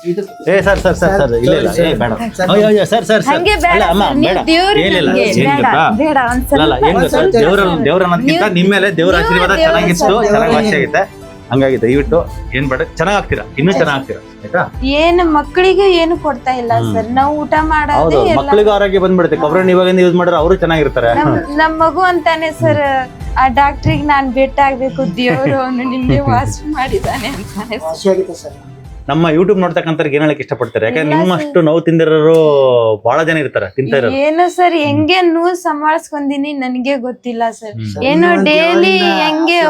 ಏ sir sir sir sir ಇಲ್ಲ ಇಲ್ಲ ಏ ಬೇಡ ಅಯ್ಯೋ ಸರ್ ಸರ್ ಸರ್ ಅಲ್ಲ ಅಮ್ಮ ಬೇಡ ಏನಿಲ್ಲ ಏನ್ ಗೊತ್ತಾ ಅಲ್ಲ ಏನ್ ಗೊತ್ತಾ ದೇವ್ರ ಅನ್ನೋದಕ್ಕಿಂತ ನಿಮ್ಮ ಮೇಲೆ ದೇವ್ರ ಆಶೀರ್ವಾದ ಚೆನ್ನಾಗಿತ್ತು ಚೆನ್ನಾಗಿ ವಾಸಿ ಆಗೈತೆ ಹಂಗಾಗಿ ದಯವಿಟ್ಟು ಏನ್ ಬೇಡ ಚೆನ್ನಾಗ್ತೀರಾ ಇನ್ನೂ ಚೆನ್ನಾಗ್ತೀರಾ ಆಯ್ತಾ ಏನು ಮಕ್ಕಳಿಗೆ ಏನು ಕೊಡ್ತಾ ಇಲ್ಲ ಸರ್ ನಾವು ಊಟ ಹೌದು ಮಾಡೋದೇ ಮಕ್ಕಳಿಗೂ ಆರೋಗ್ಯ ಬಂದ್ಬಿಡುತ್ತೆ ಕೊಬ್ಬರಿ ಇವಾಗಿಂದ ಯೂಸ್ ಮಾಡಿದ್ರೆ ಅವರು ಚೆನ್ನಾಗಿರ್ತಾರೆ ನಮ್ ಮಗು ಅಂತಾನೆ ಸರ್ ಆ ಡಾಕ್ಟ್ರಿಗೆ ನಾನ್ ಭೇಟಿ ಆಗ್ಬೇಕು ದೇವ್ರು ಅವನು ನಿನ್ನೆ ವಾಸಿ ಮಾಡಿದಾನೆ ಅಂತಾನೆ ನಮ್ಮ ಯೂಟ್ಯೂಬ್ ನೋಡ್ತಕ್ಕಂಥವ್ರಿಗೆ ಏನ್ ಹೇಳಕ್ ಇಷ್ಟಪಡ್ತಾರೆ ಯಾಕಂದ್ರೆ ನಿಮ್ಮಷ್ಟು ನೋವು ತಿಂದಿರೋರು ಬಹಳ ಜನ ಇರ್ತಾರೆ ತಿಂತಾ ಇರೋರು ಏನು ಸರ್ ಹೆಂಗೆ ನೋವು ಸಂಭಾಳಿಸ್ಕೊಂಡಿನಿ ನನ್ಗೆ ಗೊತ್ತಿಲ್ಲ ಸರ್ ಏನು ಡೈಲಿ ಹೆಂಗೆ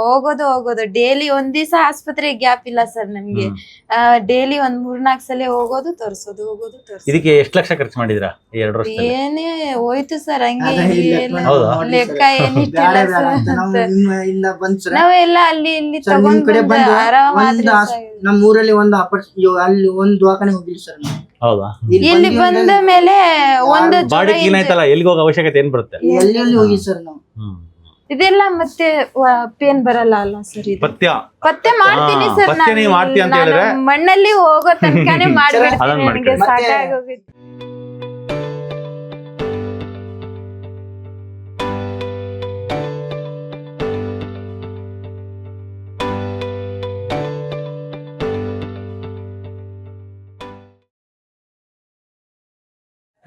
ಹೋಗೋದು ಡೈಲಿ ಒಂದ್ ದಿವಸ ಆಸ್ಪತ್ರೆ ಗ್ಯಾಪ್ ಇಲ್ಲ ಸರ್ ನಮ್ಗೆ ಡೈಲಿ ಒಂದ್ 3-4 ಸಲ ಹೋಗೋದು ತೋರ್ಸೋದು ಇದಕ್ಕೆ ಎಷ್ಟು ಲಕ್ಷ ಖರ್ಚು ಮಾಡಿದಿರಾ 2 ವರ್ಷದಲ್ಲಿ ಏನೇ ಹೋಯ್ತು ಸರ್ ಹಂಗೆ ಹೌದಾ? ಲೆಕ್ಕ ಏನಿಟ್ಟಿಲ್ಲ ಸರ್ ನಾವೆಲ್ಲ ಅಲ್ಲಿ ಇಲ್ಲಿ ತಗೊಂಡ್ ಆರಾಮಾದ್ರೆ ನಮ್ಮ ಊರಲ್ಲಿ ಅಲ್ಲಿ ಒಂದು ದವಾಖಾನೆ ಹೋಗಿಲ್ಲ ಸರ್ ಹೌದಾ ಇಲ್ಲಿ ಬಂದ ಮೇಲೆ ಒಂದು ಬಾಡಿ ಕ್ಲೀನ್ ಆಯ್ತಲ್ಲ ಎಲ್ಲಿಗೆ ಹೋಗೋ ಅವಶ್ಯಕತೆ ಏನ್ ಬರುತ್ತೆ ಎಲ್ಲಿ ಹೋಗಿ ಸರ್ ನಾವು ಇದೆಲ್ಲ ಮತ್ತೆ ಪೇನ್ ಬರಲ್ಲ ಅಲ್ಲ ಸರ್ ಇದು ಪಥ್ಯ ಮಾಡ್ತೀನಿ ಸರ್ ಪಥ್ಯ ನೀವು ಮಾಡ್ತೀಯ ಅಂತ ಹೇಳಿದ್ರೆ ಮಣ್ಣಲ್ಲಿ ಹೋಗೋ ತನಕನೇ ಮಾಡ್ಬಿಡ್ತೀನಿ ನನಗೆ ಸಾಕಾಗೋಗಿತ್ತು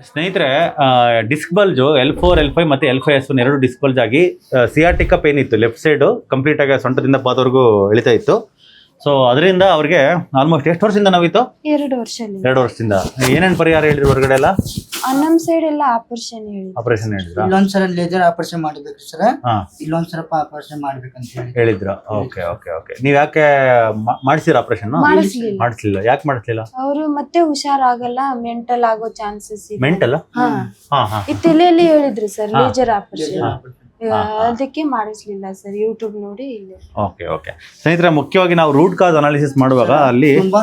ಸ್ನೇಹಿತರೆ ಡಿಸ್ಕ್ ಬಲ್ಜ್ L4 L5 ಮತ್ತೆ L5S1 ಎರಡು ಡಿಸ್ಕ್ ಬಲ್ಜ್ ಆಗಿ ಸಿಯಾಟಿಕಾ ಪೇನ್ ಇತ್ತು ಲೆಫ್ಟ್ ಸೈಡ್ ಕಂಪ್ಲೀಟ್ ಆಗಿ ಸೊಂಟದಿಂದ ಪಾದವರೆಗೂ ಇಳಿತಾ ಇತ್ತು ಸೊ ಅದರಿಂದ ಅವ್ರಿಗೆ ಆಲ್ಮೋಸ್ಟ್ ಎಷ್ಟು ವರ್ಷದಿಂದ ನಾವಿತ್ತು 2 ವರ್ಷದಿಂದ ಏನೇನು ಪರಿಹಾರ ಹೇಳಿದ್ರು ಹೊರಗಡೆ ಎಲ್ಲ ನಮ್ ಸೈಡ್ ಎಲ್ಲ ಆಪರೇಷನ್ ಹೇಳಿದ್ರು ಇಲ್ಲೊಂದ್ಸಲ ಲೇಸರ್ ಆಪರೇಷನ್ ಮಾಡ್ಬೇಕು ಸರ್ ಇಲ್ಲೊಂದ್ಸಲ ಆಪರೇಷನ್ ಮಾಡ್ಬೇಕಂತ ಹೇಳಿದ್ರು ಓಕೆ ಓಕೆ ಓಕೆ ನೀವ್ ಯಾಕೆ ಮಾಡಿಸಿರ ಆಪರೇಷನ್ ಮಾಡಿಸ್ಲಿಲ್ಲ ಯಾಕೆ ಮಾಡಿಸ್ಲಿಲ್ಲ ಅವರು ಮತ್ತೆ ಹುಷಾರಾಗಲ್ಲ ಮೆಂಟಲ್ ಆಗೋ ಚಾನ್ಸಸ್ ಇದೆ ಮೆಂಟಲ್ ತಲೆಯಲ್ಲಿ ಹೇಳಿದ್ರು ಸರ್ ಲೇಸರ್ ಆಪರೇಷನ್ ಅದಕ್ಕೆ ಮಾಡಿಸ್ಲಿಲ್ಲ ಸರ್ ಯೂಟ್ಯೂಬ್ ನೋಡಿ ಇಲ್ಲಿ ಓಕೆ ಓಕೆ ಸ್ನೇಹಿತರೆ ಮುಖ್ಯವಾಗಿ ನಾವು ರೂಟ್ ಕಾಸ್ ಅನಾಲಿಸಿಸ್ ಮಾಡುವಾಗ ಅಲ್ಲಿ ತುಂಬಾ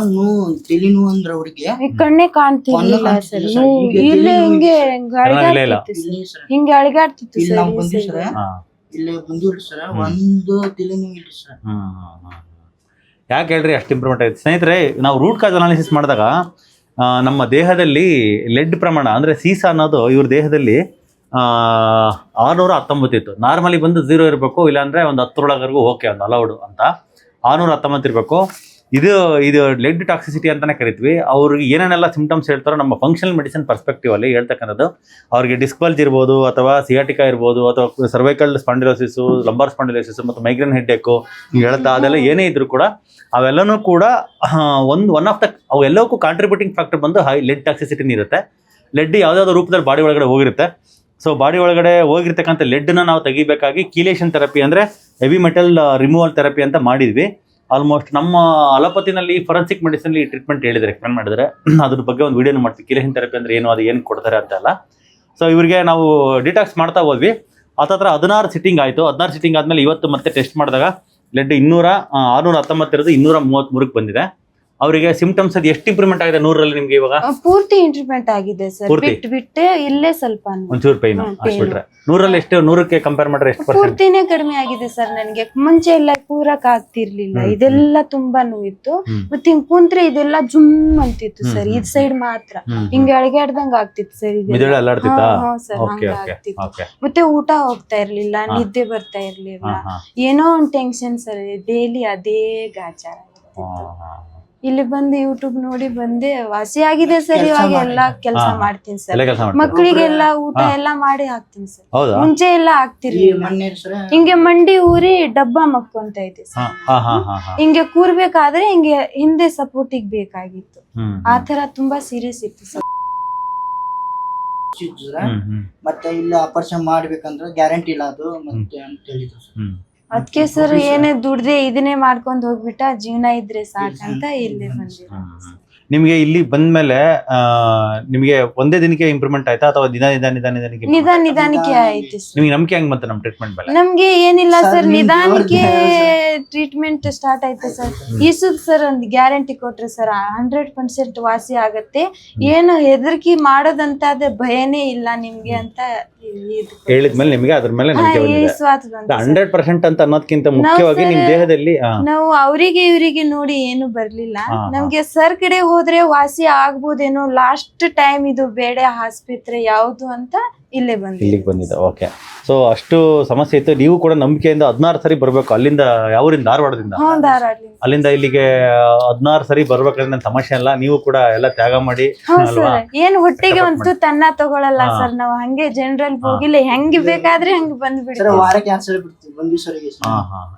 ತಲೆ ನೋವು ಅಂದ್ರೆ ಅವ್ರಿಗೆ ಕಣ್ಣೇ ಕಾಣ್ತಿರ್ಲಿಲ್ಲ ಸರ್ ಇಲ್ಲಿ ಹಿಂಗೆ ಅಳಗಾಡ್ತಿತ್ತು ಇಲ್ಲಿ ನಾವು ಬಂದಿವಿ ಸರ್ ಇಲ್ಲಿ ಬಂದಿವ್ರಿ ಸರ್ ಒಂದು ತಲೆ ನೋವು ಇಲ್ಲ ಸರ್ ಯಾಕೆ ಹೇಳ್ರಿ ಅಷ್ಟು ಇಂಪ್ರೂವ್ಮೆಂಟ್ ಆಯ್ತು ಸ್ನೇಹಿತರೆ ನಾವು ರೂಟ್ ಕಾಸ್ ಅನಾಲಿಸಿಸ್ ಮಾಡಿದಾಗ ನಮ್ಮ ದೇಹದಲ್ಲಿ ಲೆಡ್ ಪ್ರಮಾಣ ಅಂದ್ರೆ ಸೀಸ ಅನ್ನೋದು ಇವ್ರ ದೇಹದಲ್ಲಿ 619 ಇತ್ತು ನಾರ್ಮಲಿ ಬಂದು 0 ಇರಬೇಕು ಇಲ್ಲಾಂದ್ರೆ ಒಂದು 10 ಓಕೆ ಒಂದು ಅಲೌಡ್ ಅಂತ 619 ಇರಬೇಕು ಇದು ಲೆಡ್ ಟಾಕ್ಸಿಸಿಟಿ ಅಂತಾನೆ ಕರಿತೀವಿ ಅವ್ರಿಗೆ ಏನೇನೆಲ್ಲ ಸಿಂಪ್ಟಮ್ಸ್ ಹೇಳ್ತಾರೋ ನಮ್ಮ ಫಂಕ್ಷನಲ್ ಮೆಡಿಸಿನ್ ಪರ್ಸ್ಪೆಕ್ಟಿವ್ ಅಲ್ಲಿ ಹೇಳ್ತಕ್ಕಂಥದ್ದು ಅವ್ರಿಗೆ ಡಿಸ್ಕ್ ಬಲ್ಜ್ ಇರ್ಬೋದು ಅಥವಾ ಸಿಯಾಟಿಕಾ ಇರ್ಬೋದು ಅಥವಾ ಸರ್ವೈಕಲ್ ಸ್ಪಾಂಡಿಲೋಸಿಸ್ ಲಂಬಾರ್ ಸ್ಪಾಂಡಿಲೋಸಿಸ್ ಮತ್ತು ಮೈಗ್ರೇನ್ ಹೆಡ್ಡೇಕು ಹಿಂಗೆ ಹೇಳ್ತಾ ಅದೆಲ್ಲ ಏನೇ ಇದ್ರು ಕೂಡ ಅವೆಲ್ಲನೂ ಕೂಡ ಒನ್ ಆಫ್ ದ ಅವೆಲ್ಲಕ್ಕೂ ಕಾಂಟ್ರಿಬ್ಯೂಟಿಂಗ್ ಫ್ಯಾಕ್ಟರ್ ಬಂದು ಹೈ ಲೆಡ್ ಟಾಕ್ಸಿಸಿಟಿನ ಇರುತ್ತೆ ಲೆಡ್ ಯಾವುದಾದ್ರು ರೂಪದಲ್ಲಿ ಬಾಡಿ ಒಳಗಡೆ ಹೋಗಿರುತ್ತೆ ಸೊ ಬಾಡಿ ಒಳಗಡೆ ಹೋಗಿರ್ತಕ್ಕಂಥ ಲೆಡ್ನ ನಾವು ತೆಗಿಬೇಕಾಗಿ ಕೀಲೇಷನ್ ಥೆರಪಿ ಅಂದರೆ ಹೆವಿ ಮೆಟಲ್ ರಿಮೂವಲ್ ಥೆರಪಿ ಅಂತ ಮಾಡಿದ್ವಿ ಆಲ್ಮೋಸ್ಟ್ ನಮ್ಮ ಅಲೋಪತಿನಲ್ಲಿ ಫೊರೆನ್ಸಿಕ್ ಮೆಡಿಸಿನಲ್ಲಿ ಟ್ರೀಟ್ಮೆಂಟ್ ಹೇಳಿದ್ರೆ ಎಕ್ಸ್ಪ್ಲೇನ್ ಮಾಡಿದ್ರೆ ಅದ್ರ ಬಗ್ಗೆ ಒಂದು ವಿಡಿಯೋನ ಮಾಡ್ತೀವಿ ಕೀಲೇಷನ್ ಥೆರಪಿ ಅಂದರೆ ಏನು ಅದು ಏನು ಕೊಡ್ತಾರೆ ಅಂತೆಲ್ಲ ಸೊ ಇವರಿಗೆ ನಾವು ಡಿಟಾಕ್ಸ್ ಮಾಡ್ತಾ ಹೋದ್ವಿ ಹತ್ರ 16 ಸಿಟ್ಟಿಂಗ್ ಆಯಿತು 16 ಸಿಟ್ಟಿಂಗ್ ಆದಮೇಲೆ ಇವತ್ತು ಮತ್ತೆ ಟೆಸ್ಟ್ ಮಾಡಿದಾಗ ಲೆಡ್ 619 ಇರೋದು 233ಕ್ಕೆ ಬಂದಿದೆ ಅವರಿಗೆ ಸಿಂಪ್ಟಮ್ಸ್ ಅದು ಎಷ್ಟು ಇಂಪ್ರೂವ್ಮೆಂಟ್ ಆಗಿದೆ 100ರಲ್ಲಿ ನಿಮ್ಗೆ ಇವಾಗ ಪೂರ್ತಿ ಇಂಪ್ರೂವ್ಮೆಂಟ್ ಆಗಿದೆ ಸರ್ ಬಿಟ್ಟು ಇಲ್ಲೇ ಸ್ವಲ್ಪ ಒಂಚೂರು ಪೈನ್ ಅಷ್ಟು ಬಿಟ್ರೆ 100ರಲ್ಲಿ ಎಷ್ಟು 100ಕ್ಕೆ ಕಂಪೇರ್ ಮಾಡಿದ್ರೆ ಎಷ್ಟು ಪರ್ಸೆಂಟ್ ಪೂರ್ತಿನೇ ಕಡಿಮೆ ಆಗಿದೆ ಸರ್ ನನಗೆ ಮುಂಚೆ ಎಲ್ಲ ಕೂರಕ್ ಆಗ್ತಿರ್ಲಿಲ್ಲ ಇದೆಲ್ಲ ತುಂಬಾ ನೋವಿತ್ತು ಮತ್ತೆ ಹಿಂಗ್ ಕುಂತ್ರೆ ಇದೆಲ್ಲ ಜುಮ್ ಅಂತಿತ್ತು ಸರ್ ಇದ್ ಸೈಡ್ ಮಾತ್ರ ಹಿಂಗೆ ಅಳಗಾಡ್ದಂಗ ಆಗ್ತಿತ್ತು ಸರ್ ಮಿದುಳು ಅಲ್ಲಾಡ್ತಿತ್ತಾ ಸರ್ ಆಗ್ತಿತ್ತು ಮತ್ತೆ ಊಟ ಹೋಗ್ತಾ ಇರ್ಲಿಲ್ಲ ನಿದ್ದೆ ಬರ್ತಾ ಇರ್ಲಿಲ್ಲ ಏನೋ ಒಂದ್ ಟೆನ್ಷನ್ ಸರ್ ಡೈಲಿ ಅದೇ ಗಾಚಾರ ಇಲ್ಲಿ ಬಂದು ಯೂಟ್ಯೂಬ್ ನೋಡಿ ಬಂದೆ ವಾಸಿ ಆಗಿದೆ ಸರ್ ಇವಾಗ ಎಲ್ಲಾ ಕೆಲಸ ಮಾಡ್ತೀನಿ ಸರ್ ಮಕ್ಕಳಿಗೆಲ್ಲ ಊಟ ಎಲ್ಲ ಮಾಡಿ ಹಾಕ್ತೀನಿ ಸರ್ ಮುಂಚೆ ಎಲ್ಲ ಆಗ್ತಿರ್ಲಿಲ್ಲ ಹಿಂಗೆ ಮಂಡಿ ಊರಿ ಡಬ್ಬ ಮಕ್ಕೊಂತ ಇದೆ ಸರ್ ಹಿಂಗೆ ಕೂರ್ಬೇಕಾದ್ರೆ ಹಿಂಗೆ ಹಿಂದೆ ಸಪೋರ್ಟಿಗೆ ಬೇಕಾಗಿತ್ತು ಆತರ ತುಂಬಾ ಸೀರಿಯಸ್ ಇತ್ತು ಸರ್ ಮತ್ತೆ ಇಲ್ಲ ಆಪರೇಷನ್ ಮಾಡ್ಬೇಕಂದ್ರೆ ಗ್ಯಾರಂಟಿ ಇಲ್ಲ ಅದು ಮತ್ತೆ ಅಂತ ಹೇಳಿದ್ರು ಸರ್ ಅದಕ್ಕೆ ಸರ್ ಏನೇ ದುಡ್ದೆ ಇದನ್ನೇ ಮಾಡ್ಕೊಂಡು ಹೋಗ್ಬಿಟ್ಟ ಜೀವನ ಇದ್ರೆ ಸಾಕಂತ ಇಲ್ಲಿ ಬಂದಿರೋ ನಿಮಗೆ ಇಲ್ಲಿ ಬಂದ್ಮೇಲೆ ನಿಮಗೆ ಒಂದೇ ದಿನಕ್ಕೆ ಇಂಪ್ರೂವ್ಮೆಂಟ್ ಆಯ್ತಾ ಅಥವಾ ನಿಧಾನಕ್ಕೆ ಆಯ್ತು ನಿಮಗೆ ನಂಬಿಕೆ ಹೆಂಗ್ ಬಂತು ನಮ್ಮ ಟ್ರೀಟ್ಮೆಂಟ್ ಮೇಲೆ ನಮ್ಗೆ ಏನಿಲ್ಲ ಸರ್ ನಿಧಾನಕ್ಕೆ ಟ್ರೀಟ್ಮೆಂಟ್ ಸ್ಟಾರ್ಟ್ ಆಯ್ತು ಸರ್ ಈಸುದ್ ಸರ್ ಒಂದು ಗ್ಯಾರಂಟಿ ಕೊಟ್ರೆ ಸರ್ 100% ವಾಸಿ ಆಗತ್ತೆ ಏನು ಹೆದರಿಕೆ ಮಾಡೋದಂತ ಅದೇ ಭಯನೇ ಇಲ್ಲ ನಿಮ್ಗೆ ಅಂತ ಹೇಳಿದ್ಮೇಲೆ ನಿಮಗೆ ಅದ್ರ ಮೇಲೆ ನಂಬಿಕೆ ಬಂದಿದೆ 100% ಅಂತ ಅನ್ನೋದಕ್ಕಿಂತ ಮುಖ್ಯವಾಗಿ ನಿಮ್ಮ ದೇಹದಲ್ಲಿ ನಾವು ಅವರಿಗೆ ಇವರಿಗೆ ನೋಡಿ ಏನು ಬರ್ಲಿಲ್ಲ ನಮ್ಗೆ ಸರ್ ಕಡೆ ಹೋದ್ರೆ ವಾಸಿ ಆಗ್ಬೋದೇನೋ, ಲಾಸ್ಟ್ ಟೈಮ್ ಇದು ಬೇಡ ಆಸ್ಪತ್ರೆ ಯಾವ್ದು ಅಂತ ಇಲ್ಲೇ ಇಲ್ಲಿಗೆ ಬಂದಿದ್ದೆ. ಓಕೆ. ಸೊ ಅಷ್ಟು ಸಮಸ್ಯೆ ಇತ್ತು. ನೀವು ಕೂಡ ನಂಬಿಕೆಯಿಂದ 16 ಸರಿ ಬರ್ಬೇಕು. ಅಲ್ಲಿಂದ ಯಾವೂರಿಂದ? ಧಾರವಾಡದಿಂದ. ಅಲ್ಲಿಂದ ಇಲ್ಲಿಗೆ 16 ಸರಿ ಬರ್ಬೇಕಂದ್ರೆ ಸಮಸ್ಯೆ ಇಲ್ಲ. ನೀವು ಕೂಡ ಎಲ್ಲ ತ್ಯಾಗ ಮಾಡಿ ಅಲ್ವಾ? ಏನ್ ಹೊಟ್ಟೆಗೆ ಒಂದು ತನ್ನ ತಗೊಳಲ್ಲ ಸರ್, ನಾವು ಹಂಗೆ ಜನರಲ್ ಹೋಗಿಲ್ಲ, ಹೆಂಗ್ ಬೇಕಾದ್ರೆ ಹಂಗ್ ಬಂದ್ಬಿಡ್ತೀವಿ. ವಾರಕ್ಕೆ 2 ಸರಿ ಬಿಡ್ತೀವಿ, ಒಂದ್ ದಿವಸ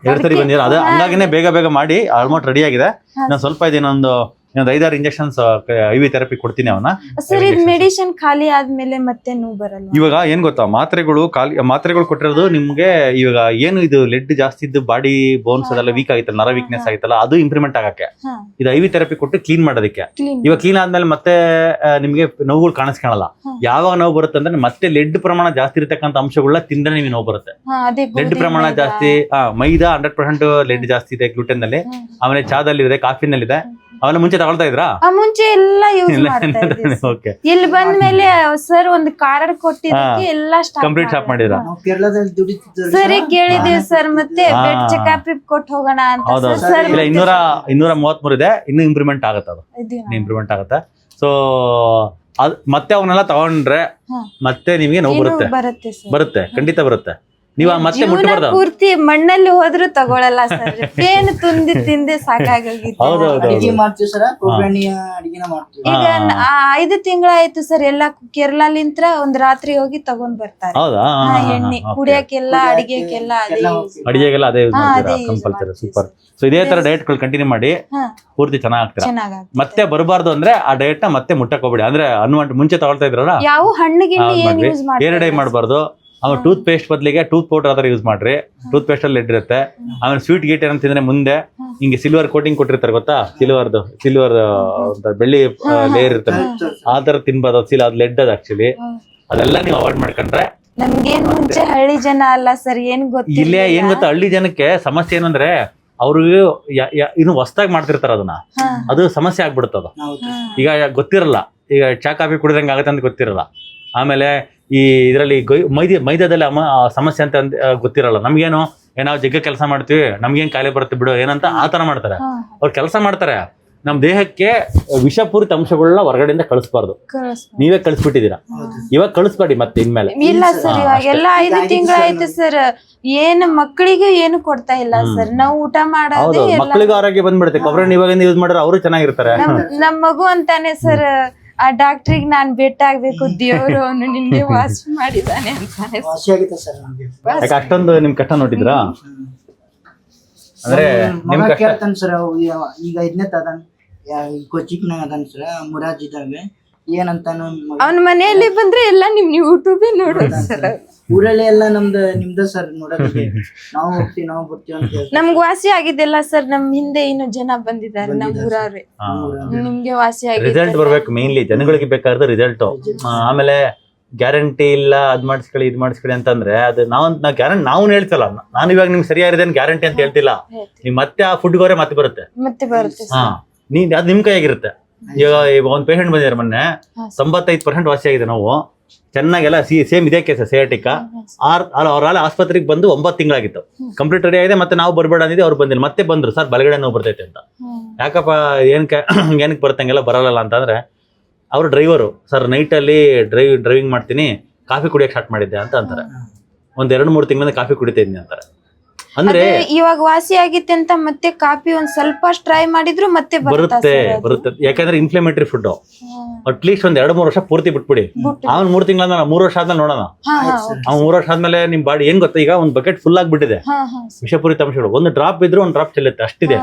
2 ಸರಿ ಬಂದಿರ. ಅದು ಹಂಗಾಗಿನೇ ಬೇಗ ಮಾಡಿ ಆಲ್ಮೋಸ್ಟ್ ರೆಡಿ ಆಗಿದೆ. ನಾನು ಸ್ವಲ್ಪ ಇನ್ನೊಂದು 5-6 ಇಂಜೆಕ್ಷನ್ಸ್ IV ಥೆರಪಿ ಕೊಡ್ತೀನಿ ಅವನ್ನ. ಸರ್ ಇದು ಮೆಡಿಸಿನ್ ಖಾಲಿ ಆದ್ಮೇಲೆ ಮತ್ತೆ ನೋವು ಬರಲ್ಲ? ಇವಾಗ ಏನ್ ಗೊತ್ತಾ, ಮಾತ್ರೆಗಳು ಕೊಟ್ಟಿರೋದು ನಿಮ್ಗೆ ಇವಾಗ ಏನು ಇದು ಲೆಡ್ ಜಾಸ್ತಿ ಇದ್ದು ಬಾಡಿ ಬೋನ್ಸ್ ಅದೆಲ್ಲ ವೀಕ್ ಆಗಿತ್ತಲ್ಲ, ನರ ವೀಕ್ನೆಸ್ ಆಗಿತ್ತಲ್ಲ, ಅದು ಇಂಪ್ರೂವ್ಮೆಂಟ್ ಆಗಕ್ಕೆ ಇದು IV ಥೆರಪಿ ಕೊಟ್ಟು ಕ್ಲೀನ್ ಮಾಡೋದಕ್ಕೆ. ಇವಾಗ ಕ್ಲೀನ್ ಆದ್ಮೇಲೆ ಮತ್ತೆ ನಿಮ್ಗೆ ನೋವುಗಳು ಕಾಣಿಸ್ಕೊಳಲ್ಲ. ಯಾವಾಗ ನೋವು ಬರುತ್ತೆ ಅಂದ್ರೆ ಮತ್ತೆ ಲೆಡ್ ಪ್ರಮಾಣ ಜಾಸ್ತಿ ಇರತಕ್ಕಂತ ಅಂಶಗಳನ್ನ ತಿಂದ್ರೆ ನಿಮ್ಗೆ ನೋವು ಬರುತ್ತೆ. ಲೆಡ್ ಪ್ರಮಾಣ ಜಾಸ್ತಿ, ಮೈದಾ 100% ಲೆಡ್ ಜಾಸ್ತಿ ಇದೆ ಗ್ಲೂಟೆನ್ ನಲ್ಲಿ, ಆಮೇಲೆ ಚಾದಲ್ಲಿ ಇದೆ, ಕಾಫಿನಲ್ಲಿ ಇದೆ. ಅವೆಲ್ಲ ಮುಂಚೆ ತಗೊಳ್ತಾ ಇದ್ರಾ? ಮುಂಚೆ ಎಲ್ಲ ಯೂಸ್ ಮಾಡ್ತಾ ಇದ್ದೆ. ಓಕೆ. ಇಲ್ಲಿ ಬಂದ್ಮೇಲೆ ಸರ್ ಒಂದು ಕಾರ್ಡ್ ಕೊಟ್ಟಿದ್ದಕ್ಕೆ ಎಲ್ಲ ಕಂಪ್ಲೀಟ್ ಸ್ಟಾಪ್ ಮಾಡಿದ್ರಾ? ನಾವು ಕೇರಳದಲ್ಲಿ ದುಡಿತಿದ್ವಿ ಸರಿ ಕೇಳಿದೀವಿ ಸರ್, ಮತ್ತೆ ಬೆಡ್ ಚೆಕಪ್ ಕೊಟ್ಟು ಹೋಗೋಣ ಅಂತ ಸರ್. ಇಲ್ಲ 233 ಇದೆ, ಇನ್ನು ಇಂಪ್ರೂವ್ಮೆಂಟ್ ಆಗುತ್ತೆ. ಅದು ಇಂಪ್ರೂವ್ಮೆಂಟ್ ಆಗುತ್ತೆ. ಸೊ ಮತ್ತೆ ಅವನ್ನೆಲ್ಲ ತಗೊಂಡ್ರೆ ಮತ್ತೆ ನಿಮ್ಗೆ ನೋವು ಬರುತ್ತೆ, ಖಂಡಿತ ಬರುತ್ತೆ. ನೀವು ಮತ್ತೆ ಮುಟ್ಟಬಾರ್ದು. ಪೂರ್ತಿ ಮಣ್ಣಲ್ಲಿ ಹೋದ್ರು ತಗೊಳಲ್ಲ ಸರ್, ಪೇನ್ ತಿಂದೆ ಸಾಕಾಗೋಗಿತ್ತು. ಅಡಿಗೆ ಮಾಡ್ತೀವಿ ಸರ್, ಕೊಬ್ಬರಿ ಅಡಿಗೆನ ಮಾಡ್ತೀವಿ. ಈಗ 5 ತಿಂಗಳಾಯ್ತು ಸರ್, ಎಲ್ಲ ಕೇರಳಲಿಂತ್ರ ಒಂದ್ ರಾತ್ರಿ ಹೋಗಿ ತಗೊಂಡ್ ಬರ್ತಾರೆ. ಎಣ್ಣೆ ಕುಡಿಯಕ್ಕೆಲ್ಲ ಅಡಿಗೆಗೆಲ್ಲ ಅದೇ ಯೂಸ್ ಮಾಡ್ತೀರಾ? ಕಂಪಲ್ಸರಿ. ಸೂಪರ್. ಸೊ ಇದೇ ತರ ಡಯಟ್ ಗಳು ಕಂಟಿನ್ಯೂ ಮಾಡಿ ಪೂರ್ತಿ ಚೆನ್ನಾಗ್ತೀರಾ. ಮತ್ತೆ ಬರಬಾರ್ದು ಅಂದ್ರೆ ಆ ಡಯಟ್ ನ ಮತ್ತೆ ಮುಟ್ಟಕ್ ಹೋಗ್ಬೇಡಿ. ಅಂದ್ರೆ ಮುಂಚೆ ತಗೊಳ್ತಾ ಇದ್ರಲ್ಲ, ಯಾವ ಹಣ್ಣಿಗಿಣ್ಣಿ ಏನ್ ಯೂಸ್ ಮಾಡ್ತಾರೆ, ಏರ್ ಡೈ ಮಾಡಬಾರ್ದು. ಆಮೇಲೆ ಟೂತ್ ಪೇಸ್ಟ್ ಬದಲಿಗೆ ಟೂತ್ ಪೌಡರ್ ಅದರ ಯೂಸ್ ಮಾಡ್ರಿ. ಟೂತ್ ಪೇಸ್ಟ್ ಅಲ್ಲಿ ಇಟ್ಟಿರುತ್ತೆ. ಆಮೇಲೆ ಸ್ವೀಟ್ ಗೀಟ್ ಏನಂತಿದ್ರೆ ಮುಂದೆ ಹಿಂಗೆ ಸಿಲ್ವರ್ ಕೋಟಿಂಗ್ ಕೊಟ್ಟಿರ್ತಾರೆ ಗೊತ್ತಾ, ಸಿಲ್ವರ್ ಬೆಳ್ಳಿ ಲೇಯರ್ ಇರ್ತಾರೆ, ಆ ತರ ತಿನ್ಬಾರ್ದು. ಅದು ಲೆಡ್ ಅದು ಆಕ್ಚುಲಿ. ಅದೆಲ್ಲ ನೀವು ಅವಾಯ್ಡ್ ಮಾಡ್ಕೊಂಡ್ರೆ. ನಮ್ಗೇನ್ ಮುಂಚೆ ಹಳ್ಳಿ ಜನ ಅಲ್ಲ ಸರ್, ಏನ್ ಇಲ್ಲೇ ಏನ್ ಗೊತ್ತಾ, ಹಳ್ಳಿ ಜನಕ್ಕೆ ಸಮಸ್ಯೆ ಏನಂದ್ರೆ ಅವ್ರಿಗೆ ಇನ್ನು ಹೊಸದಾಗಿ ಮಾಡ್ತಿರ್ತಾರ ಅದನ್ನ, ಅದು ಸಮಸ್ಯೆ ಆಗ್ಬಿಡುತ್ತದು. ಈಗ ಗೊತ್ತಿರಲ್ಲ, ಈಗ ಚಾ ಕಾಫಿ ಕುಡಿದಂಗೆ ಆಗತ್ತೆ ಅಂತ ಗೊತ್ತಿರಲ್ಲ. ಆಮೇಲೆ ಈ ಇದರಲ್ಲಿ ಮೈದಾದಲ್ಲಿ ಸಮಸ್ಯೆ ಅಂತ ಗೊತ್ತಿರಲ್ಲ. ನಮ್ಗೇನು ನಾವು ಜಗ್ಗ ಕೆಲಸ ಮಾಡ್ತೀವಿ, ನಮ್ಗೇನ್ ಕಾಯಿಲೆ ಬರುತ್ತೆ ಬಿಡು ಏನಂತ ಆ ತರ ಮಾಡ್ತಾರೆ. ಅವ್ರು ಕೆಲಸ ಮಾಡ್ತಾರೆ, ನಮ್ ದೇಹಕ್ಕೆ ವಿಷಪೂರಿತ ಅಂಶಗಳನ್ನ ಹೊರಗಡೆಯಿಂದ ಕಳಿಸ್ಬಾರ್ದು. ನೀವೇ ಕಳಿಸ್ಬಿಟ್ಟಿದ್ದೀರಾ, ಇವಾಗ ಕಳಿಸ್ಬೇಡಿ ಮತ್ತೆ ಇನ್ಮೇಲೆ. ಇಲ್ಲ ಸರ್, ಇವಾಗೆಲ್ಲ 5 ತಿಂಗಳಾಯ್ತು ಸರ್, ಏನು ಮಕ್ಕಳಿಗೂ ಏನು ಕೊಡ್ತಾ ಇಲ್ಲ ಸರ್. ನಾವು ಊಟ ಮಾಡೋದು ಮಕ್ಕಳಿಗೂ ಆರೋಗ್ಯ ಬಂದ್ಬಿಡುತ್ತೆ. ಕೊಬ್ಬರಿ ಇವಾಗಿಂದ ಯೂಸ್ ಮಾಡಿದ್ರೆ ಅವರು ಚೆನ್ನಾಗಿರ್ತಾರೆ. ನಮ್ ಮಗು ಅಂತಾನೆ ಸರ್, ಆ ಡಾಕ್ಟ್ರಿಗೆ ನಾನ್ ಭೇಟಿ ಆಗ್ಬೇಕು, ದೇವ್ರು ಅವನು ನಿನ್ಗೆ ವಾಸಿ ಮಾಡಿದಾನೆ ಅಂತಾನೆ. ಯಾಕೆ ಅಷ್ಟೊಂದು ನಿಮ್ ಕಷ್ಟ ನೋಡಿದ್ರಾ? ಅಂದ್ರೆ ನಿಮ್ ಕಷ್ಟ ಕೇಳ್ತಾನೆ ಸರ್. ಈಗ 5ನೇ ತದನ್ ಕೊಚ್ಚಿಕ್ನಾಗ ಅದನ್ ಸರ್, ಮುರಾಜ್ ಇದ್ದಾವೆ ಏನಂತಾನು. ಅವನ ಮನೆಯಲ್ಲಿ ಬಂದ್ರೆ ಎಲ್ಲ ನಿಮ್ ಯೂಟ್ಯೂಬ್ ನೋಡೋದು ಸರ್. ಊರಲ್ಲಿ ಎಲ್ಲ ನಿಮ್ದ ಸರ್ ನೋಡೋದಕ್ಕೆ. ನಾವು ಹೋಗ್ತೀವಿ, ನಾವು ಬರ್ತೀವಿ ಅಂತ ಹೇಳ್ತಾರೆ. ನಮ್ಗೆ ವಾಸಿ ಆಗಿದ್ದೆಲ್ಲ ಸರ್, ನಮ್ ಹಿಂದೆ ಇನ್ನೂ ಜನ ಬಂದಿದ್ದಾರೆ ನಮ್ ಊರವ್ರೆ. ನಿಮ್ಗೆ ವಾಸಿ ಆಗಿದೆ. ರಿಸಲ್ಟ್ ಬರ್ಬೇಕು ಮೇನ್ಲಿ, ಜನಗಳಿಗೆ ಬೇಕಾದ ರಿಸಲ್ಟ್. ಆಮೇಲೆ ಗ್ಯಾರಂಟಿ ಇಲ್ಲ, ಅದ್ ಮಾಡಿಸ್ಕೊಳ್ಳಿ ಇದ್ ಮಾಡಿಸ್ಕೊಳ್ಳಿ ಅಂತಂದ್ರೆ ಅದು ಗ್ಯಾರಂಟಿ ನಾವು ಹೇಳ್ತಲ್ಲ. ನಾನು ಇವಾಗ ನಿಮ್ಗೆ ಸರಿಯಾಗಿದೆ ಗ್ಯಾರಂಟಿ ಅಂತ ಹೇಳ್ತಿಲ್ಲ. ನಿಮ್ ಮತ್ತೆ ಆ ಫುಡ್ ಗೋರೆ ಮತ್ತೆ ಬರುತ್ತೆ. ಅದ್ ನಿಮ್ ಕೈಯಾಗಿರುತ್ತೆ. ಈಗ ಒಂದ್ ಪೇಷಂಟ್ ಬಂದಿದ್ದಾರೆ ಮೊನ್ನೆ, 95% ವಾಸಿ ಆಗಿದೆ. ನಾವು ಚೆನ್ನಾಗೆಲ್ಲ ಸೇಮ್ ಇದೇ ಕೇಸ ಸಿಯಾಟಿಕ. ಅವ್ರ ಆಸ್ಪತ್ರೆಗೆ ಬಂದು 9 ತಿಂಗಳಾಗಿತ್ತು, ಕಂಪ್ಲೀಟ್ ರೆಡಿ ಆಗಿದೆ. ಮತ್ತೆ ನಾವು ಬರ್ಬೇಡ ಅಂದಿದ್ದೆ, ಅವ್ರು ಬಂದಿಲ್ಲ. ಮತ್ತೆ ಬಂದ್ರು, ಸರ್ ಬಲಗಡೆ ನೋವು ಬರ್ತೈತೆ ಅಂತ. ಯಾಕಪ್ಪ ಏನಕ್ಕೆ ಬರ್ತಂಗೆಲ್ಲ ಬರಲ್ಲ ಅಂತಂದ್ರೆ, ಅವ್ರು ಡ್ರೈವರು ಸರ್, ನೈಟಲ್ಲಿ ಡ್ರೈವಿಂಗ್ ಮಾಡ್ತೀನಿ, ಕಾಫಿ ಕುಡಿಯಕ್ಕೆ ಸ್ಟಾರ್ಟ್ ಮಾಡಿದ್ದೆ ಅಂತ ಅಂತಾರೆ. 1-2-3 ತಿಂಗಳಿಂದ ಕಾಫಿ ಕುಡಿತಾ ಇದ್ದೀನಿ ಅಂತಾರೆ. ಅಂದ್ರೆ ಇವಾಗ ವಾಸಿ ಆಗಿತ್ತೆ ಅಂತ ಮತ್ತೆ ಕಾಫಿ ಒಂದ್ ಸ್ವಲ್ಪ ಟ್ರೈ ಮಾಡಿದ್ರು ಮತ್ತೆ ಬರುತ್ತೆ. ಯಾಕಂದ್ರೆ ಇನ್ಫ್ಲಮೇಟರಿ ಫುಡ್. ಅಟ್ಲೀಸ್ಟ್ 1-2-3 ವರ್ಷ ಪೂರ್ತಿ ಬಿಟ್ಬಿಡಿ. ಅವ್ನು 3 ತಿಂಗಳ 3 ವರ್ಷ ಆದ್ಮೇಲೆ ನೋಡೋಣ. ಅವ್ನು 3 ವರ್ಷ ಆದ್ಮೇಲೆ ನಿಮ್ ಬಾಡಿ ಏನ್ ಗೊತ್ತಾ, ಈಗ ಒಂದ್ ಬಕೆಟ್ ಫುಲ್ ಆಗ್ಬಿಟ್ಟಿದೆ ವಿಷಪೂರಿತ ಅಂಶಗಳು. ಒಂದು ಡ್ರಾಪ್ ಇದ್ರು ಒಂದ್ ಡ್ರಾಪ್ ಚೆಲ್ಲುತ್ತೆ, ಅಷ್ಟಿದೆ.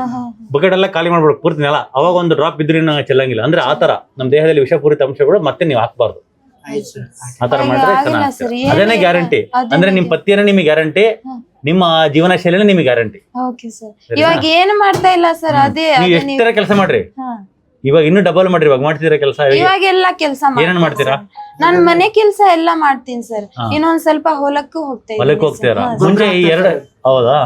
ಬಕೆಟ್ ಎಲ್ಲ ಖಾಲಿ ಮಾಡ್ಬಿಡು ಪೂರ್ತಿ ನೆಲ. ಅವಾಗ ಒಂದು ಡ್ರಾಪ್ ಇದ್ರೂ ಚೆಲ್ಲಂಗಿಲ್ಲ. ಅಂದ್ರೆ ಆತರ ನಮ್ ದೇಹದಲ್ಲಿ ವಿಷಪೂರಿತ ಅಂಶಗಳು ಮತ್ತೆ ನೀವು ಹಾಕ್ಬಾರ್ದು. ಆತರ ಮಾಡಿದ್ರೆ ಚೆನ್ನಾಗಿ. ಅದೇನೇ ಗ್ಯಾರಂಟಿ. ಅಂದ್ರೆ ನಿಮ್ ಪತಿಯನ್ನ ನಿಮಗೆ ಗ್ಯಾರಂಟಿ, ನಿಮ್ಮ ಜೀವನ ಶೈಲಿನ ನಿಮಗೆ ಗ್ಯಾರಂಟಿ. ಇವಾಗ ಏನು ಮಾಡ್ತಾ ಇಲ್ಲ ಸರ್, ಅದೇ ನೀವು ಎಷ್ಟರ ಕೆಲಸ ಮಾಡ್ರಿ, ಇವಾಗ ಇನ್ನು ಡಬಲ್ ಮಾಡ್ರಿ. ಇವಾಗ ಮಾಡ್ತಿದ್ದೀರಾ ಕೆಲಸ? ಇವಾಗೆಲ್ಲ ಕೆಲಸ ಏನೇನ್ ಮಾಡ್ತೀರಾ? ನಾನ್ ಮನೆ ಕೆಲಸ ಎಲ್ಲ ಮಾಡ್ತೀನಿ ಸರ್. ಇನ್ನೊಂದ್ ಸ್ವಲ್ಪ ಹೊಲಕ್ಕೂ ಹೋಗ್ತೀರಾ? ಮುಂಚೆ ಹೌದಾ?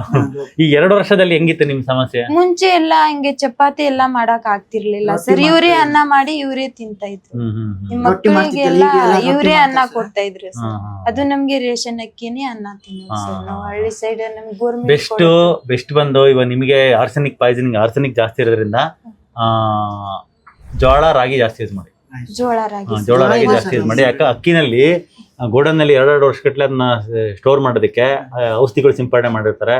ಈ 2 ವರ್ಷದಲ್ಲಿ ಹೆಂಗಿತ್ತು ನಿಮ್ ಸಮಸ್ಯೆ? ಮುಂಚೆ ಎಲ್ಲ ಹಿಂಗೆ ಚಪಾತಿ ಎಲ್ಲ ಮಾಡಕ್ ಆಗ್ತಿರ್ಲಿಲ್ಲ ಸರ್. ಇವರೇ ಅನ್ನ ಮಾಡಿ ಇವರೇ ತಿಂತಾ ಇದ್ರು. ಮಕ್ಕಳಿಗೆಲ್ಲ ಇವರೇ ಅನ್ನ ಕೊಡ್ತಾ ಇದ್ರು ಸರ್. ಅದು ನಮ್ಗೆ ರೇಷನ್ ಅಕ್ಕಿನೇ ಅನ್ನ ತಿನ್ನೋದು ಸರ್. ನಾವು ಹಳ್ಳಿ ಸೈಡ್ ನಮ್ಗೆ ಗೋರ್ಮೆಂಟ್ ಬೆಸ್ಟ್ ಬಂದು ಇವಾಗ ನಿಮಗೆ ಆರ್ಸೆನಿಕ್ ಪಾಯ್ಸನಿಂಗ್, ಆರ್ಸೆನಿಕ್ ಜಾಸ್ತಿ ಇರೋದ್ರಿಂದ ಜೋಳ ರಾಗಿ ಜಾಸ್ತಿ ಯೂಸ್ ಮಾಡಿ. ಜೋಳ ರಾಗಿ ಜೋಳ ರಾಗಿ ಜಾಸ್ತಿ ಯೂಸ್ ಮಾಡಿ. ಯಾಕೆ ಅಕ್ಕಿನಲ್ಲಿ ಗೋಡನ್ನಲ್ಲಿ 2 ವರ್ಷಗಟ್ಟಲೆ ಅದನ್ನ ಸ್ಟೋರ್ ಮಾಡೋದಕ್ಕೆ ಔಷಧಿಗಳು ಸಿಂಪಡಣೆ ಮಾಡಿರ್ತಾರೆ.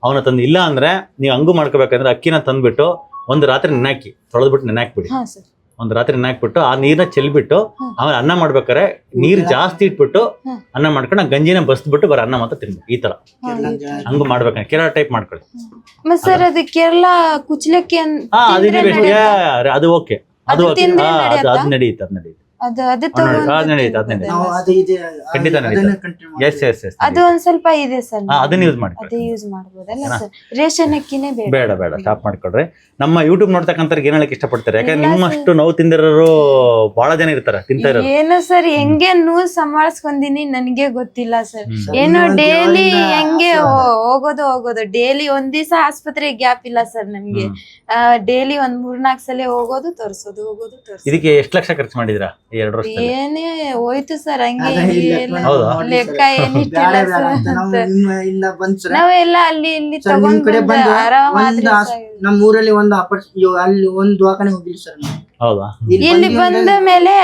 ಅವನ್ನ ತಂದು ಇಲ್ಲ ಅಂದ್ರೆ ನೀವು ಹಂಗೂ ಮಾಡ್ಕೋಬೇಕಂದ್ರೆ ಅಕ್ಕಿನ ತಂದ್ಬಿಟ್ಟು ಒಂದು ರಾತ್ರಿ ನೆನಾಕಿ ತೊಳೆದ್ಬಿಟ್ಟು ನೆನಾಕ್ಬಿಡಿ. ಹಾ ಸರ್. ಒಂದು ರಾತ್ರಿ ನೆನಾಕ್ಬಿಟ್ಟು ಆ ನೀರನ್ನ ಚೆಲ್ಬಿಟ್ಟು ಆಮೇಲೆ ಅನ್ನ ಮಾಡ್ಬೇಕಾರೆ ನೀರು ಜಾಸ್ತಿ ಇಟ್ಬಿಟ್ಟು ಅನ್ನ ಮಾಡ್ಕೊಂಡು ಆ ಗಂಜಿನ ಬಸ್ಬಿಟ್ಟು ಬರೋ ಅನ್ನ ಮಾತ್ರ ತಿನ್ಬೇಕು. ಈ ತರ ಹಂಗೂ ಮಾಡ್ಬೇಕಂದ್ರೆ ಕೇರಳ ಟೈಪ್ ಮಾಡ್ಕೊಳ್ಳಿ. ಮತ್ ಸರ್ ಅದು ಕೇರಳ ಕುಚ್ಚಲಕ್ಕಿ ಅದು ಓಕೆ, ಅದು ಅದು ನಡೆಯುತ್ತೆ, ಅದು ನಡೆಯುತ್ತೆ, ಅದು ಅದು ನಡೆಯುತ್ತೆ, ಅದು ನಡೆಯುತ್ತೆ, ಖಂಡಿತ ನಡೆಯುತ್ತೆ. ಎಸ್ ಎಸ್ ಎಸ್, ಅದು ಒಂದ್ ಸ್ವಲ್ಪ ಇದೆ ಸರ್, ಅದನ್ನ ಯೂಸ್ ಮಾಡಿ. ಅದೇ ಯೂಸ್ ಮಾಡ್ಬೋದಲ್ಲ ಸರ್? ರೇಷನ್ ಅಕ್ಕಿನೇ ಬೇಡ ಬೇಡ, ಸ್ಟಾಪ್ ಮಾಡ್ಕೊಡ್ರಿ. ನಮ್ಮ ಯೂಟ್ಯೂಬ್ ನೋಡ್ತಕ್ಕಂಥವ್ರಿಗೆ ಏನ್ ಹೇಳಕ್ ಇಷ್ಟಪಡ್ತಾರೆ? ಯಾಕಂದ್ರೆ ನಿಮ್ಮಷ್ಟು ನೋವು ತಿಂದಿರೋರು ಬಹಳ ಜನ ಇರ್ತಾರೆ, ತಿಂತಾ ಇರೋರು. ಏನು ಸರ್ ಹೆಂಗೆ ನೋವು ಸಂಭಾಳಿಸ್ಕೊಂಡಿನಿ ನನಗೆ ಗೊತ್ತಿಲ್ಲ ಸರ್. ಏನೋ ಡೈಲಿ ಹೆಂಗೆ ಹೋಗೋದು ಡೈಲಿ ಒಂದ್ ದಿವಸ ಆಸ್ಪತ್ರೆ ಗ್ಯಾಪ್ ಇಲ್ಲ ಸರ್ ನಮ್ಗೆ. ಡೈಲಿ ಒಂದ್ 3-4 ಸಲ ಹೋಗೋದು ತೋರ್ಸೋದು. ಇದಕ್ಕೆ ಎಷ್ಟು ಲಕ್ಷ ಖರ್ಚು ಮಾಡಿದಿರಾ ಈ 2 ವರ್ಷ? ಏನೇ ಹೋಯ್ತು ಸರ್, ಹಂಗೆ ಹೌದಾ? ಲೆಕ್ಕ ಏನಿಟ್ಟಿಲ್ಲ ಸರ್. ನಾವೆಲ್ಲ ಅಲ್ಲಿ ಇಲ್ಲಿ ತಗೊಂಡ್ ಆರಾಮಾದ್ರೆ ನಮ್ಮ ಊರಲ್ಲಿ ಅಲ್ಲಿ ಒಂದು ದವಾಖಾನೆ ಹೋಗಿಲ್ಲ ಸರ್. ಹೌದಾ? ಇಲ್ಲಿ ಬಂದ ಮೇಲೆ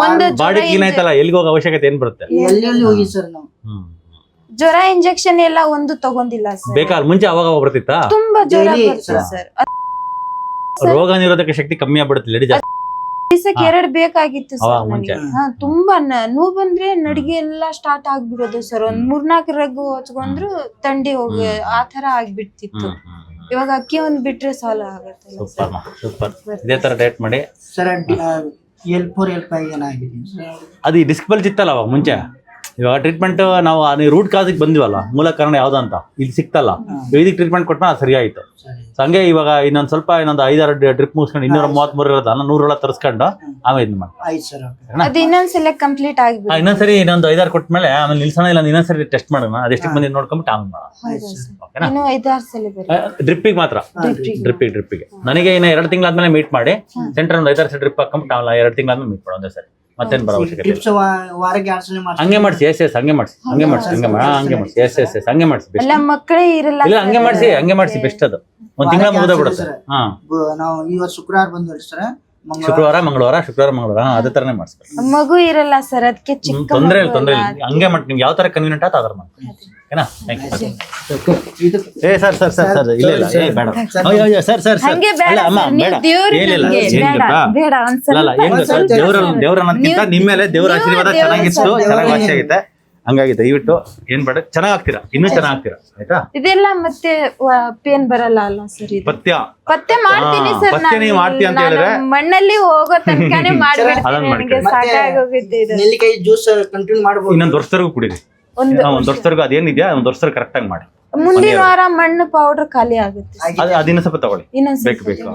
ಒಂದು ಬಾಡಿ ಕ್ಲೀನ್ ಆಯ್ತಲ್ಲ, ಎಲ್ಲಿಗೆ ಹೋಗೋ ಅವಶ್ಯಕತೆ ಏನ್ ಬರುತ್ತೆ? ಎಲ್ಲಿ ಹೋಗಿ ಸರ್ ನಾವು ಜ್ವರ ಇಂಜೆಕ್ಷನ್ ಎಲ್ಲ ಒಂದು ತಗೊಂಡಿಲ್ಲ ಸರ್. ಬೇಕಾದ್ರೆ ಮುಂಚೆ ಅವಾಗ ಬರ್ತಿತ್ತಾ? ತುಂಬಾ ಜ್ವರ ಬರ್ತದೆ ಸರ್. ರೋಗ ನಿರೋಧಕ ಶಕ್ತಿ ಕಮ್ಮಿ ಆಗ್ಬಿಡುತ್ತೆ ಲೇಡಿ ಜಾಸ್ತಿ. ದಿವಸಕ್ಕೆ 2 ಬೇಕಾಗಿತ್ತು ಸರ್ ನನಗೆ. ತುಂಬಾ ನೋವು ಬಂದ್ರೆ ನಡಿಗೆ ಎಲ್ಲ ಸ್ಟಾರ್ಟ್ ಆಗ್ಬಿಡೋದು ಸರ್. ಒಂದ್ 3-4 ರಗ್ಗು ಹೊಚ್ಕೊಂಡ್ರು ಥಂಡಿ ಹೋಗಿ ಆ ತರ ಆಗ್ಬಿಡ್ತಿತ್ತು. ಇವಾಗ ಅಕ್ಕಿ ಒಂದ್ ಬಿಟ್ರೆ ಸಾಲ ಆಗತ್ತೆ. ಸೂಪರ್, ಇದೇ ತರ ಡಯಟ್ ಮಾಡಿ ಸರ್. L4 L5 ಏನಾಗಿದೆ ಅದು ಈ ಡಿಸ್ಕ್ ಬಲ್ತಿತ್ತಲ್ಲ ಅವಾಗ ಮುಂಚೆ. ಇವಾಗ ಟ್ರೀಟ್ಮೆಂಟ್ ನಾವು ರೂಟ್ ಕಾಸಿಗೆ ಬಂದಿವಲ್ಲ, ಮೂಲ ಕಾರಣ ಯಾವ್ದಂತ ಇಲ್ಲಿ ಸಿಕ್ತಲ್ಲ, ಇದಕ್ಕೆ ಟ್ರೀಟ್ಮೆಂಟ್ ಕೊಟ್ಟ ಸರಿ ಆಯ್ತು. ಹಂಗೆ ಇವಾಗ ಇನ್ನೊಂದು 5-6 ಡ್ರಿಪ್ ಮುಗಿಸ್ಕೊಂಡು 233 ಇರೋದನ್ನ 100 ತರಿಸ್ಕೊಂಡು ಆಮೇಲೆ ಇದು ಮಾಡಿ. ಅದು ಇನ್ನೊಂದ್ಸಲ ಕಂಪ್ಲೀಟ್ ಆಗ್ಬಿಡುತ್ತೆ. ಇನ್ನೊಂದ್ಸರಿ ಇನ್ನೊಂದು 5-6 ಕೊಟ್ಮೇಲೆ ಆಮೇಲೆ ನಿಲ್ಸೋಣ ಇಲ್ಲ, ಇನ್ನೊಂದ್ಸರಿ ಟೆಸ್ಟ್ ಮಾಡೋಣ, ಅದೆಷ್ಟಕ್ಕೆ ಬಂದಿದ್ದು ನೋಡ್ಕೊಂಬಿಟ್ಟು ಆಮೇಲೆ ಮಾಡೋಣ. ಇನ್ನು 5-6 ಸಲ ಡ್ರಿಪ್ಪಿಗೆ ಮಾತ್ರ, ಡ್ರಿಪ್ಪಿಗೆ ನನಗೆ ಇನ್ನು 2 ತಿಂಗಳಾದ್ಮೇಲೆ ಮೀಟ್ ಮಾಡಿ ಸೆಂಟರ್ ಒಂದು 5-6 ಡ್ರಿಪ್ ಹಾಕೊಂಬಿಟ್ಟು ಆಮೇಲೆ 2 ತಿಂಗಳಾದ್ಮೇಲೆ ಮೀಟ್ ಮಾಡೋ ಒಂದೇ ಸರಿ. ಮತ್ತೇನು ಬರೋ ಅವಶ್ಯಕತೆ ಹಂಗೆ ಮಾಡಿಸಿ. ಎಸ್ ಹಂಗೆ ಮಾಡಿಸಿ. ಎಸ್ ಹಂಗೆ ಮಾಡಿಸಿ. ಎಲ್ಲ ಮಕ್ಕಳೇ ಇರಲ್ಲ ಇಲ್ಲ, ಹಂಗೆ ಮಾಡಿಸಿ ಬೆಸ್ಟ್. ಅದು ಒಂದ್ ತಿಂಗಳ ಮುಗಿದ ಬಿಡುತ್ತೆ. ನಾವು ಇವತ್ತು ಶುಕ್ರವಾರ ಬಂದ್ವಿ ಸರ್. ಶುಕ್ರವಾರ ಮಂಗಳವಾರ ಅದೇ ತರನೇ ಮಾಡಿಸ್ಬೇಕು. ಮಗು ಇರಲ್ಲ ಸರ್, ಅದಕ್ಕೆ ಚಿಕ್ಕ ತೊಂದ್ರೆ ಇಲ್ಲ. ಹಂಗೆ ಮಾಡಿ ನಿಮ್ಗೆ ಯಾವ ತರ ಕನ್ವೀನಿಯಂಟ್ ಆತ ಅದ್ರ ಮಾಡಿ. ಓಕೆನಾ? ಏ ಸರ್ ಇಲ್ಲ ಬೇಡ. ಅಯ್ಯೋ ಸರ್ ಹಂಗೆ ಬೇಡ ಸರ್, ನೀವು ದೇವ್ರು ನಮ್ಗೆ ಬೇಡ ಒಂದ್ಸಲ ದೇವ್ರ ಅನ್ನೋದಕ್ಕಿಂತ ನಿಮ್ಮ ಮೇಲೆ ದೇವ್ರ ಆಶೀರ್ವಾದ ಚೆನ್ನಾಗಿತ್ತು, ಚೆನ್ನಾಗಿ ವಾಸಿ ಆಗೈತೆ. ಹಂಗಾಗಿ ದಯವಿಟ್ಟು ಏನ್ ಬೇಡ, ಚೆನ್ನಾಗ್ತೀರಾ, ಇನ್ನೂ ಚೆನ್ನಾಗ್ತೀರಾ. ಆಯ್ತಾ? ಇದೆಲ್ಲ ಮತ್ತೆ ಪೇನ್ ಬರಲ್ಲ ಅಲ್ಲ ಸರ್? ಪತ್ತೆ ಮಾಡ್ತೀನಿ ಸರ್. ಪತ್ತೆ ನೀವು ಮಾಡ್ತೀಯ ಅಂತ ಹೇಳಿದ್ರೆ ಮಣ್ಣಲ್ಲಿ ಹೋಗೋ ತನಕನೇ ಮಾಡ್ಬಿಡ್ತೀನಿ. ನನಗೆ ಸಾಕಾಗೋಗುತ್ತೆ ಇದು. ನೆಲ್ಲಿಕಾಯಿ ಜ್ಯೂಸ್ ಕಂಟಿನ್ಯೂ ಮಾಡಬಹುದು. ಇನ್ನೊಂದು ವರ್ಷದವರೆಗೂ ಕುಡೀರಿ. ಒಂದ್ ವರ್ಷದವರೆಗೂ ಅದೇನಿದೆಯಾ ಒಂದ್ ವರ್ಷದವರೆಗೂ ಕರೆಕ್ಟ್ ಆಗಿ ಮಾಡಿ. ಮುಂದಿನ ವಾರ ಮಣ್ಣು ಪೌಡರ್ ಖಾಲಿ ಆಗುತ್ತೆ. ಅದಿನ್ನ ಸ್ವಲ್ಪ ತಗೊಳ್ಳಿ, ಬೇಕು.